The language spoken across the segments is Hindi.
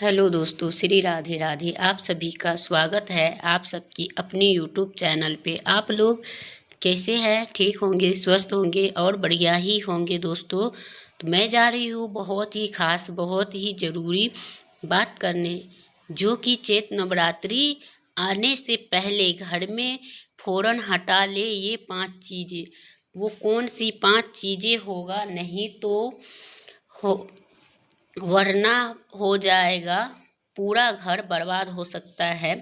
हेलो दोस्तों, श्री राधे राधे। आप सभी का स्वागत है आप सबकी अपनी यूट्यूब चैनल पे। आप लोग कैसे हैं? ठीक होंगे, स्वस्थ होंगे और बढ़िया ही होंगे दोस्तों। तो मैं जा रही हूँ बहुत ही खास, बहुत ही ज़रूरी बात करने, जो कि चैत नवरात्रि आने से पहले घर में फ़ौरन हटा ले ये 5 चीज़ें। वो कौन सी 5 चीज़ें होगा, नहीं तो हो वरना हो जाएगा, पूरा घर बर्बाद हो सकता है।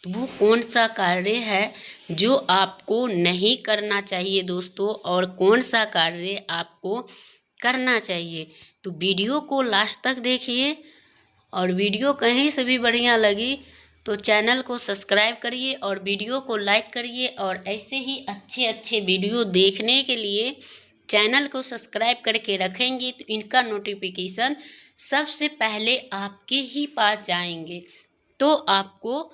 तो वो कौन सा कार्य है जो आपको नहीं करना चाहिए दोस्तों, और कौन सा कार्य आपको करना चाहिए। तो वीडियो को लास्ट तक देखिए, और वीडियो कहीं से भी बढ़िया लगी तो चैनल को सब्सक्राइब करिए और वीडियो को लाइक करिए। और ऐसे ही अच्छे अच्छे वीडियो देखने के लिए चैनल को सब्सक्राइब करके रखेंगे तो इनका नोटिफिकेशन सबसे पहले आपके ही पास जाएंगे। तो आपको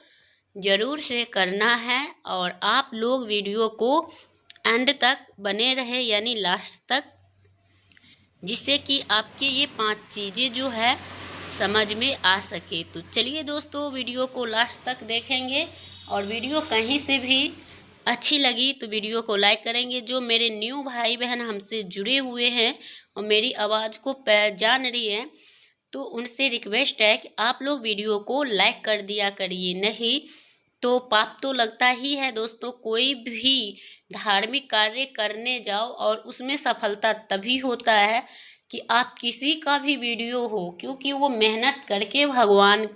ज़रूर से करना है, और आप लोग वीडियो को एंड तक बने रहे, यानी लास्ट तक, जिससे कि आपके ये 5 चीज़ें जो है समझ में आ सके। तो चलिए दोस्तों, वीडियो को लास्ट तक देखेंगे, और वीडियो कहीं से भी अच्छी लगी तो वीडियो को लाइक करेंगे। जो मेरे न्यू भाई बहन हमसे जुड़े हुए हैं और मेरी आवाज़ को जान रही हैं, तो उनसे रिक्वेस्ट है कि आप लोग वीडियो को लाइक कर दिया करिए। नहीं तो पाप तो लगता ही है दोस्तों। कोई भी धार्मिक कार्य करने जाओ और उसमें सफलता तभी होता है कि आप किसी का भी वीडियो हो, क्योंकि वो मेहनत करके भगवान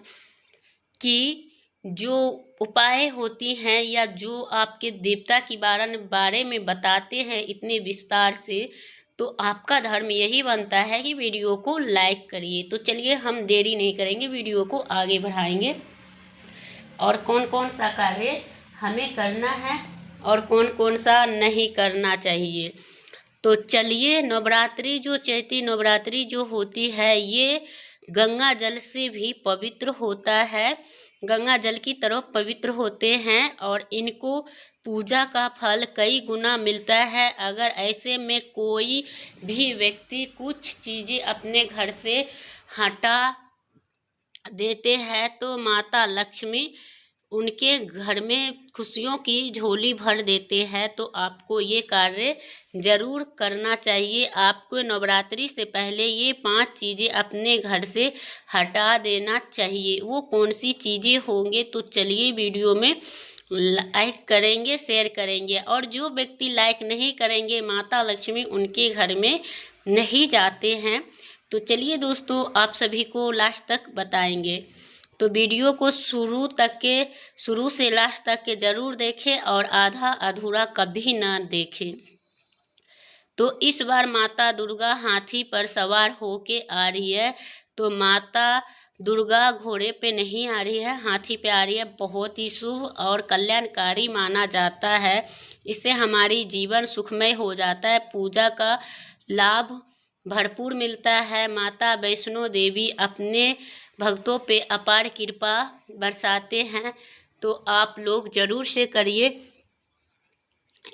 की जो उपाय होती हैं या जो आपके देवता के बारे में बताते हैं इतने विस्तार से, तो आपका धर्म यही बनता है कि वीडियो को लाइक करिए। तो चलिए हम देरी नहीं करेंगे, वीडियो को आगे बढ़ाएंगे, और कौन कौन सा कार्य हमें करना है और कौन कौन सा नहीं करना चाहिए। तो चलिए, नवरात्रि जो चैती नवरात्रि जो होती है, ये गंगा जल से भी पवित्र होता है, गंगा जल की तरफ पवित्र होते हैं, और इनको पूजा का फल कई गुना मिलता है। अगर ऐसे में कोई भी व्यक्ति कुछ चीज़ें अपने घर से हटा देते हैं तो माता लक्ष्मी उनके घर में खुशियों की झोली भर देते हैं। तो आपको ये कार्य ज़रूर करना चाहिए। आपको नवरात्रि से पहले ये 5 चीज़ें अपने घर से हटा देना चाहिए। वो कौन सी चीज़ें होंगे, तो चलिए वीडियो में लाइक करेंगे, शेयर करेंगे। और जो व्यक्ति लाइक नहीं करेंगे, माता लक्ष्मी उनके घर में नहीं जाते हैं। तो चलिए दोस्तों, आप सभी को लास्ट तक बताएंगे, तो वीडियो को शुरू से लास्ट तक के ज़रूर देखें, और आधा अधूरा कभी ना देखें। तो इस बार माता दुर्गा हाथी पर सवार होके आ रही है। तो माता दुर्गा घोड़े पे नहीं आ रही है, हाथी पे आ रही है। बहुत ही शुभ और कल्याणकारी माना जाता है। इससे हमारी जीवन सुखमय हो जाता है, पूजा का लाभ भरपूर मिलता है। माता वैष्णो देवी अपने भक्तों पे अपार कृपा बरसाते हैं। तो आप लोग ज़रूर से करिए।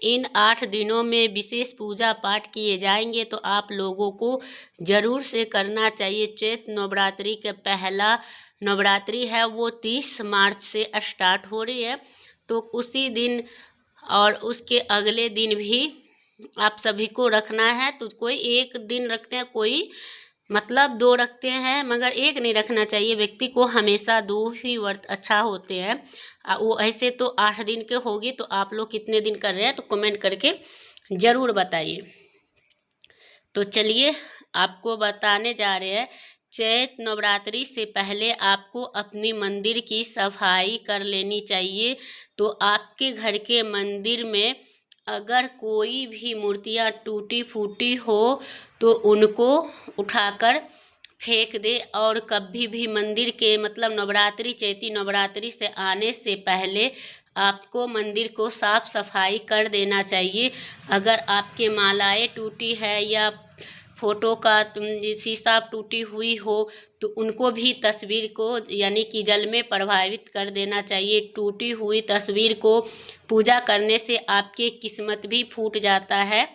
इन 8 दिनों में विशेष पूजा पाठ किए जाएंगे, तो आप लोगों को ज़रूर से करना चाहिए। चैत नवरात्रि का पहला नवरात्रि है, वो 30 मार्च से स्टार्ट हो रही है। तो उसी दिन और उसके अगले दिन भी आप सभी को रखना है। तो कोई एक दिन रखते हैं, कोई मतलब 2 रखते हैं, मगर एक नहीं रखना चाहिए। व्यक्ति को हमेशा 2 ही व्रत अच्छा होते हैं। वो ऐसे तो 8 दिन के होगी। तो आप लोग कितने दिन कर रहे हैं तो कमेंट करके ज़रूर बताइए। तो चलिए, आपको बताने जा रहे हैं, चैत नवरात्रि से पहले आपको अपनी मंदिर की सफाई कर लेनी चाहिए। तो आपके घर के मंदिर में अगर कोई भी मूर्तियाँ टूटी फूटी हो तो उनको उठाकर फेंक दे। और कभी भी मंदिर के मतलब नवरात्रि चैती नवरात्रि से आने से पहले आपको मंदिर को साफ सफाई कर देना चाहिए। अगर आपके मालाएँ टूटी है या फोटो का शीशा टूटी हुई हो तो उनको भी तस्वीर को यानी कि जल में प्रभावित कर देना चाहिए। टूटी हुई तस्वीर को पूजा करने से आपकी किस्मत भी फूट जाता है।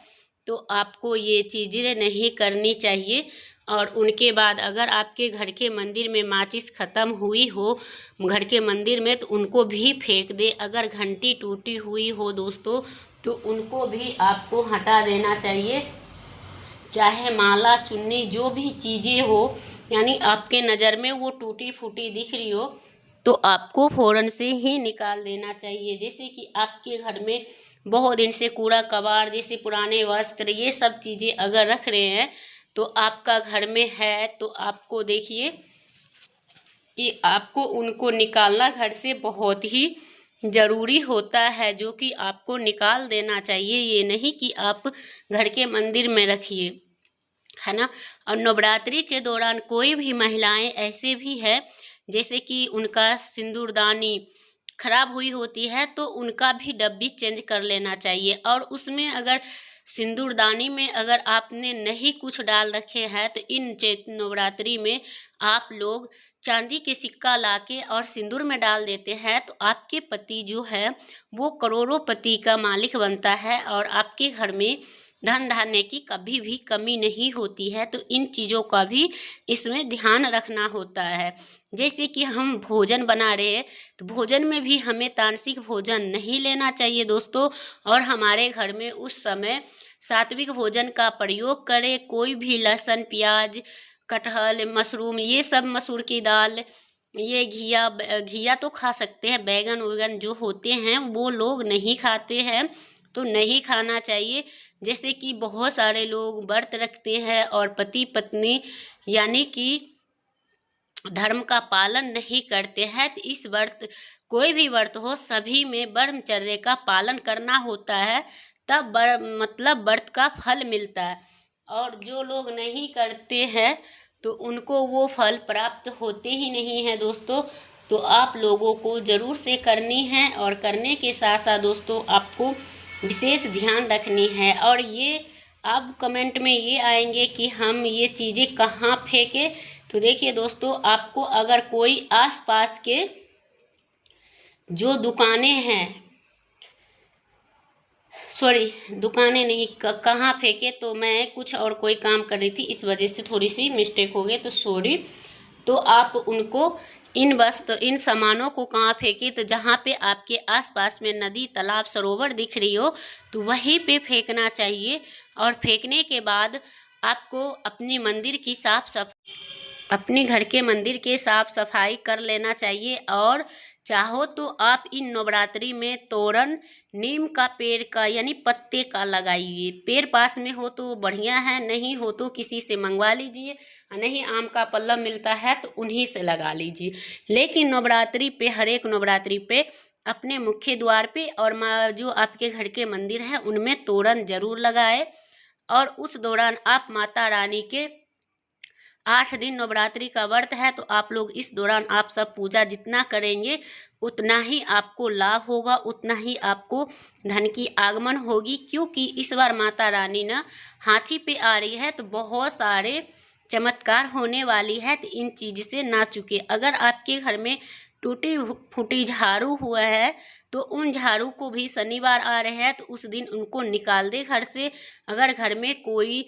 तो आपको ये चीज़ें नहीं करनी चाहिए। और उनके बाद अगर आपके घर के मंदिर में माचिस ख़त्म हुई हो घर के मंदिर में, तो उनको भी फेंक दे। अगर घंटी टूटी हुई हो दोस्तों, तो उनको भी आपको हटा देना चाहिए। चाहे माला, चुन्नी, जो भी चीज़ें हो, यानी आपके नज़र में वो टूटी फूटी दिख रही हो, तो आपको फ़ौरन से ही निकाल देना चाहिए। जैसे कि आपके घर में बहुत दिन से कूड़ा कबाड़, जैसे पुराने वस्त्र, ये सब चीज़ें अगर रख रहे हैं, तो आपका घर में है, तो आपको देखिए कि आपको उनको निकालना घर से बहुत ही ज़रूरी होता है, जो कि आपको निकाल देना चाहिए। ये नहीं कि आप घर के मंदिर में रखिए, है ना। और नवरात्रि के दौरान कोई भी महिलाएं ऐसे भी है, जैसे कि उनका सिंदूरदानी खराब हुई होती है, तो उनका भी डब्बी चेंज कर लेना चाहिए। और उसमें अगर सिंदूरदानी में अगर आपने नहीं कुछ डाल रखे हैं, तो इन नवरात्रि में आप लोग चांदी के सिक्का लाके और सिंदूर में डाल देते हैं, तो आपके पति जो है वो करोड़ों पति का मालिक बनता है और आपके घर में धन धान्य की कभी भी कमी नहीं होती है। तो इन चीज़ों का भी इसमें ध्यान रखना होता है। जैसे कि हम भोजन बना रहे हैं, तो भोजन में भी हमें तामसिक भोजन नहीं लेना चाहिए दोस्तों। और हमारे घर में उस समय सात्विक भोजन का प्रयोग करें। कोई भी लहसुन, प्याज, कटहल, मशरूम, ये सब, मसूर की दाल, ये घिया तो खा सकते हैं, बैगन वैगन जो होते हैं वो लोग नहीं खाते हैं, तो नहीं खाना चाहिए। जैसे कि बहुत सारे लोग व्रत रखते हैं और पति पत्नी यानी कि धर्म का पालन नहीं करते हैं, तो इस व्रत, कोई भी व्रत हो, सभी में ब्रह्मचर्य का पालन करना होता है, तब मतलब व्रत का फल मिलता है। और जो लोग नहीं करते हैं तो उनको वो फल प्राप्त होते ही नहीं है दोस्तों। तो आप लोगों को ज़रूर से करनी है, और करने के साथ साथ दोस्तों आपको विशेष ध्यान रखनी है। और ये आप कमेंट में ये आएंगे कि हम ये चीज़ें कहाँ फेंके, तो देखिए दोस्तों, आपको अगर कोई आसपास के जो दुकानें हैं, सॉरी दुकानें नहीं, कहाँ फेंके, तो मैं कुछ और कोई काम कर रही थी, इस वजह से थोड़ी सी मिस्टेक हो गई, तो सॉरी। तो आप उनको इन सामानों को कहाँ फेंके, तो जहाँ पे आपके आसपास में नदी, तालाब, सरोवर दिख रही हो, तो वहीं पे फेंकना चाहिए। और फेंकने के बाद आपको अपने मंदिर की अपने घर के मंदिर के साफ सफाई कर लेना चाहिए। और चाहो तो आप इन नवरात्रि में तोरण नीम का पेड़ का यानी पत्ते का लगाइए। पेड़ पास में हो तो बढ़िया है, नहीं हो तो किसी से मंगवा लीजिए, नहीं आम का पल्लव मिलता है तो उन्हीं से लगा लीजिए। लेकिन नवरात्रि पे, हर एक नवरात्रि पे अपने मुख्य द्वार पे और जो आपके घर के मंदिर है उनमें तोरण जरूर लगाए। और उस दौरान आप माता रानी के 8 दिन नवरात्रि का व्रत है, तो आप लोग इस दौरान आप सब पूजा जितना करेंगे उतना ही आपको लाभ होगा, उतना ही आपको धन की आगमन होगी। क्योंकि इस बार माता रानी ना हाथी पे आ रही है, तो बहुत सारे चमत्कार होने वाली है। तो इन चीज़ से ना चुके। अगर आपके घर में टूटी फूटी झाड़ू हुआ है, तो उन झाड़ू को भी शनिवार आ रहे हैं तो उस दिन उनको निकाल दे घर से। अगर घर में कोई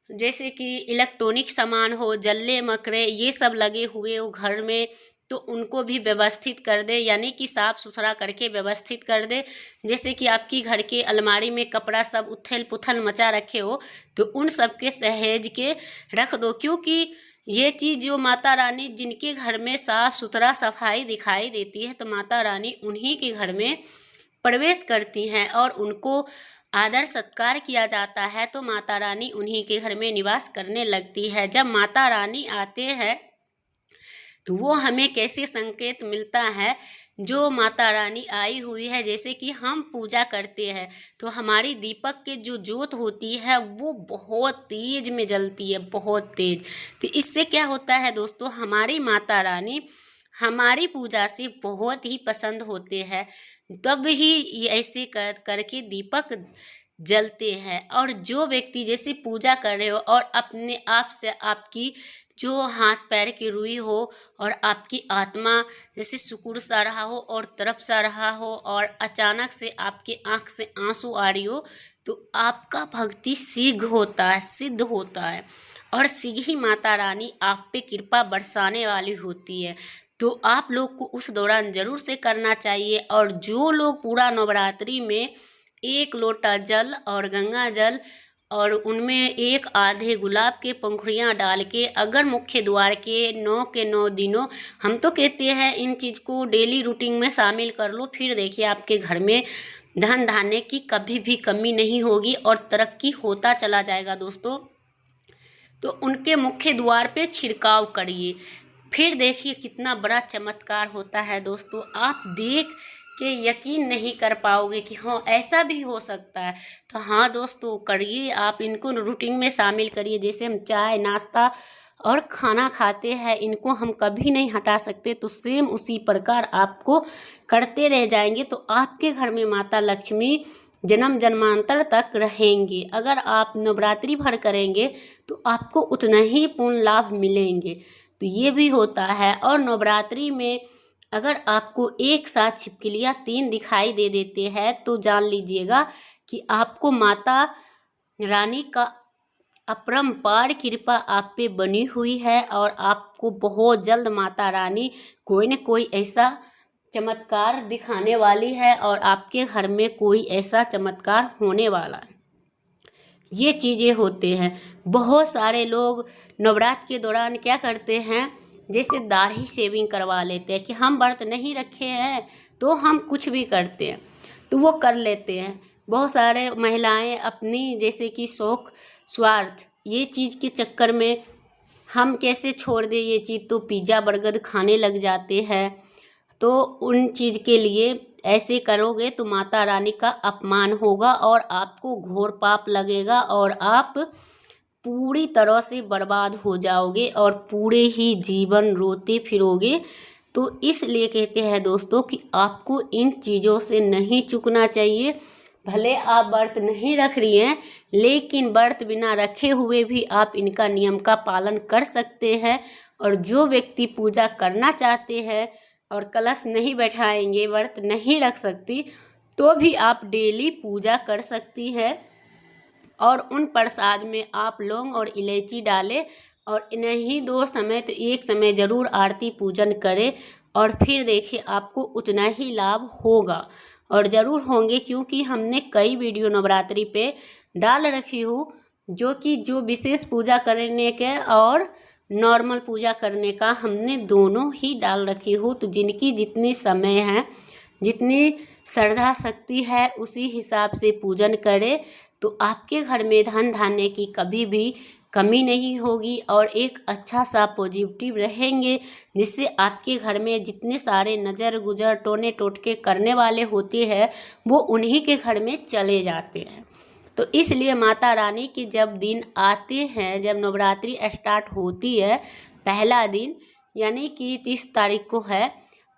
जैसे कि इलेक्ट्रॉनिक सामान हो, जल्ले मकड़े ये सब लगे हुए हो घर में, तो उनको भी व्यवस्थित कर दे, यानी कि साफ़ सुथरा करके व्यवस्थित कर दे। जैसे कि आपकी घर के अलमारी में कपड़ा सब उथल पुथल मचा रखे हो, तो उन सब के सहेज के रख दो। क्योंकि ये चीज़ जो माता रानी जिनके घर में साफ़ सुथरा सफाई दिखाई देती है, तो माता रानी उन्हीं के घर में प्रवेश करती हैं और उनको आदर सत्कार किया जाता है, तो माता रानी उन्हीं के घर में निवास करने लगती है। जब माता रानी आते हैं तो वो हमें कैसे संकेत मिलता है, जो माता रानी आई हुई है, जैसे कि हम पूजा करते हैं तो हमारी दीपक के जो ज्योत होती है वो बहुत तेज में जलती है, बहुत तेज। तो इससे क्या होता है दोस्तों, हमारी माता रानी हमारी पूजा से बहुत ही पसंद होते हैं, तब ही ये ऐसे करके दीपक जलते हैं। और जो व्यक्ति जैसे पूजा कर रहे हो और अपने आप से आपकी जो हाथ पैर की रुई हो और आपकी आत्मा जैसे सुकुड़ सा रहा हो और तड़प सा रहा हो और अचानक से आपके आँख से आंसू आ रही हो, तो आपका भक्ति सिद्ध होता है, सिद्ध होता है। और शीघ्र ही माता रानी आप पे कृपा बरसाने वाली होती है। तो आप लोग को उस दौरान ज़रूर से करना चाहिए। और जो लोग पूरा नवरात्रि में 1 लोटा जल और गंगा जल और उनमें 1 आधे गुलाब के पंखुड़ियाँ डाल के अगर मुख्य द्वार के 9 दिनों, हम तो कहते हैं इन चीज़ को डेली रूटीन में शामिल कर लो, फिर देखिए आपके घर में धन धान्य की कभी भी कमी नहीं होगी और तरक्की होता चला जाएगा दोस्तों। तो उनके मुख्य द्वार पे छिड़काव करिए, फिर देखिए कितना बड़ा चमत्कार होता है दोस्तों। आप देख के यकीन नहीं कर पाओगे कि हाँ ऐसा भी हो सकता है। तो हाँ दोस्तों करिए, आप इनको रूटीन में शामिल करिए। जैसे हम चाय नाश्ता और खाना खाते हैं, इनको हम कभी नहीं हटा सकते, तो सेम उसी प्रकार आपको करते रह जाएंगे तो आपके घर में माता लक्ष्मी जन्म जन्मांतर तक रहेंगे। अगर आप नवरात्रि भर करेंगे तो आपको उतना ही पूर्ण लाभ मिलेंगे। तो ये भी होता है। और नवरात्रि में अगर आपको एक साथ छिपकलियाँ 3 दिखाई दे देते हैं तो जान लीजिएगा कि आपको माता रानी का अपरंपार कृपा आप पे बनी हुई है और आपको बहुत जल्द माता रानी कोई न कोई ऐसा चमत्कार दिखाने वाली है और आपके घर में कोई ऐसा चमत्कार होने वाला है। ये चीज़ें होते हैं। बहुत सारे लोग नवरात्र के दौरान क्या करते हैं, जैसे दाढ़ी शेविंग करवा लेते हैं कि हम व्रत नहीं रखे हैं तो हम कुछ भी करते हैं, तो वो कर लेते हैं। बहुत सारे महिलाएं अपनी जैसे कि शौक स्वार्थ ये चीज़ के चक्कर में हम कैसे छोड़ दें ये चीज़, तो पिज़्ज़ा बर्गर खाने लग जाते हैं। तो उन चीज़ के लिए ऐसे करोगे तो माता रानी का अपमान होगा और आपको घोर पाप लगेगा और आप पूरी तरह से बर्बाद हो जाओगे और पूरे ही जीवन रोते फिरोगे। तो इसलिए कहते हैं दोस्तों कि आपको इन चीज़ों से नहीं चूकना चाहिए। भले आप व्रत नहीं रख रही हैं, लेकिन व्रत बिना रखे हुए भी आप इनका नियम का पालन कर सकते हैं। और जो व्यक्ति पूजा करना चाहते हैं और कलश नहीं बैठाएंगे, व्रत नहीं रख सकती, तो भी आप डेली पूजा कर सकती हैं। और उन प्रसाद में आप लौंग और इलायची डालें और नहीं 2 समय तो 1 समय ज़रूर आरती पूजन करें और फिर देखिए आपको उतना ही लाभ होगा और ज़रूर होंगे। क्योंकि हमने कई वीडियो नवरात्रि पे डाल रखी हूँ जो विशेष पूजा करने के और नॉर्मल पूजा करने का हमने दोनों ही डाल रखी हूँ। तो जिनकी जितनी समय है, जितनी श्रद्धा शक्ति है, उसी हिसाब से पूजन करें तो आपके घर में धन धान्य की कभी भी कमी नहीं होगी और एक अच्छा सा पॉजिटिव रहेंगे, जिससे आपके घर में जितने सारे नज़र गुजर टोने टोटके करने वाले होते हैं वो उन्हीं के घर में चले जाते हैं। तो इसलिए माता रानी के जब दिन आते हैं, जब नवरात्रि स्टार्ट होती है, पहला दिन यानी कि 30 तारीख को है,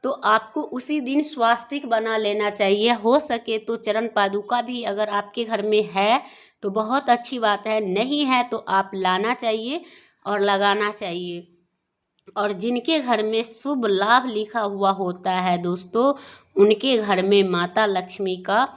तो आपको उसी दिन स्वास्तिक बना लेना चाहिए। हो सके तो चरण पादुका भी अगर आपके घर में है तो बहुत अच्छी बात है, नहीं है तो आप लाना चाहिए और लगाना चाहिए। और जिनके घर में शुभ लाभ लिखा हुआ होता है दोस्तों, उनके घर में माता लक्ष्मी का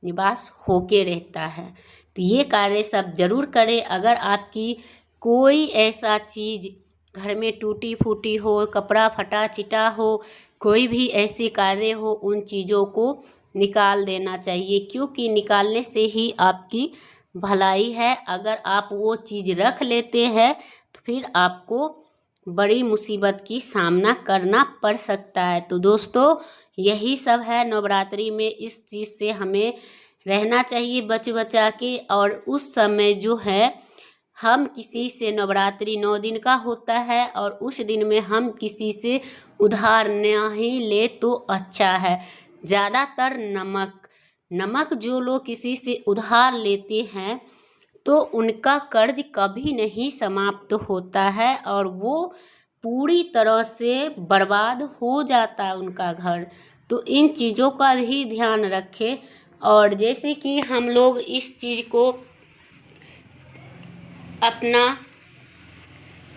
निवास होके रहता है। तो ये कार्य सब जरूर करें। अगर आपकी कोई ऐसा चीज़ घर में टूटी फूटी हो, कपड़ा फटा चिटा हो, कोई भी ऐसे कार्य हो, उन चीज़ों को निकाल देना चाहिए, क्योंकि निकालने से ही आपकी भलाई है। अगर आप वो चीज़ रख लेते हैं तो फिर आपको बड़ी मुसीबत की सामना करना पड़ सकता है। तो दोस्तों यही सब है नवरात्रि में, इस चीज़ से हमें रहना चाहिए बच बचा के। और उस समय जो है हम किसी से, नवरात्रि 9 दिन का होता है और उस दिन में हम किसी से उधार नहीं ले तो अच्छा है। ज़्यादातर नमक जो लोग किसी से उधार लेते हैं तो उनका कर्ज कभी नहीं समाप्त होता है और वो पूरी तरह से बर्बाद हो जाता है उनका घर। तो इन चीज़ों का भी ध्यान रखें। और जैसे कि हम लोग इस चीज़ को अपना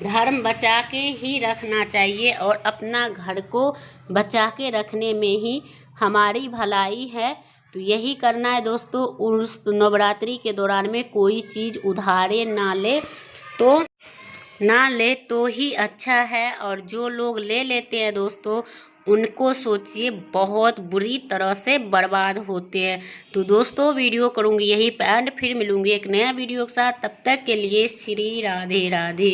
धर्म बचा के ही रखना चाहिए और अपना घर को बचा के रखने में ही हमारी भलाई है। तो यही करना है दोस्तों। उस नवरात्रि के दौरान में कोई चीज़ उधारे ना ले। तो ना ले तो ही अच्छा है, और जो लोग ले लेते हैं दोस्तों उनको सोचिए बहुत बुरी तरह से बर्बाद होते हैं। तो दोस्तों वीडियो करूँगी यही पे एंड, फिर मिलूँगी एक नया वीडियो के साथ। तब तक के लिए श्री राधे राधे।